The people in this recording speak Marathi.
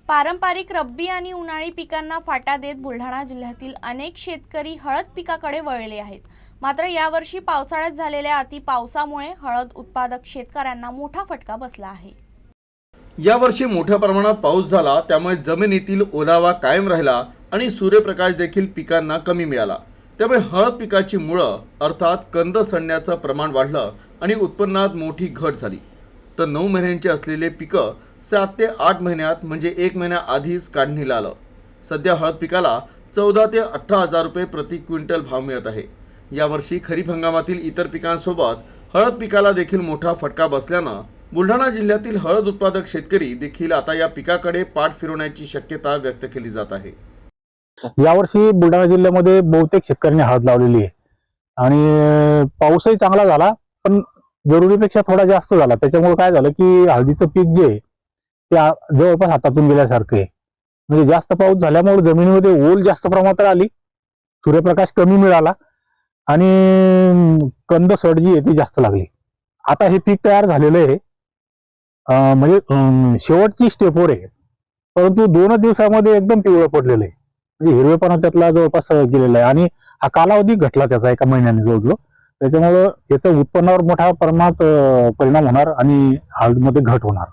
पारंपरिक रब्बी आणि उन्हाळी पिकांना फाटा देत बुलढाणा जिल्ह्यातील अनेक शेतकरी हळद पिकाकडे वळले आहेत। मात्र यावर्षी पावसाळ्यात झालेल्या अति पावसामुळे हळद उत्पादक शेतकऱ्यांना मोठा फटका बसला आहे। यावर्षी मोठ्या प्रमाणात पाऊस झाला, त्यामुळे जमिनीतील ओलावा कायम राहिला आणि सूर्यप्रकाश देखील पिकांना कमी मिळाला। त्यामुळे हळद पिकाची मुळं अर्थात कंद सडण्याचं प्रमाण वाढलं आणि उत्पन्नात मोठी घट झाली। तर 9 महिन्यांचे असलेले पिकं 7 ते 8 महिन्यात म्हणजे 1 महिन्या आधीच काढणीला आलं। सध्या हळद पिकाला 14 ते 18 हजार रुपये प्रति क्विंटल भाव मिळत आहे। यावर्षी खरीप हंगामातील इतर पिकांसोबत हळद पिकाला देखील मोठा फटका बसल्यानं बुलढाणा जिल्ह्यातील हळद उत्पादक शेतकरी देखील आता या पिकाकडे पाठ फिरवण्याची शक्यता व्यक्त केली जात आहे। यावर्षी बुलढाणा जिल्ह्यामध्ये बहुतेक शेतकऱ्यांनी हळद लावलेली आहे आणि पाऊसही चांगला झाला, पण जरुरीपेक्षा थोडा जास्त झाला। त्याच्यामुळे काय झालं की हळदीचं पीक जे आहे ते जवळपास हातातून गेल्यासारखं आहे। म्हणजे जास्त पाऊस झाल्यामुळे जमिनीमध्ये ओल जास्त प्रमाणात आली, सूर्यप्रकाश कमी मिळाला आणि कंद सड जी आहे ती जास्त लागली। आता हे पीक तयार झालेलं आहे, म्हणजे शेवटची स्टेपवर आहे, परंतु 2 दिवसामध्ये एकदम पिवळं पडलेलं आहे। म्हणजे हिरवेपणा त्यातला जवळपास गेलेला आहे आणि हा कालावधी घटला त्याचा 1 महिन्याने जवळजवळ। त्याच्यामुळं याचं उत्पन्नावर मोठ्या प्रमाणात परिणाम होणार आणि हळदमध्ये घट होणार।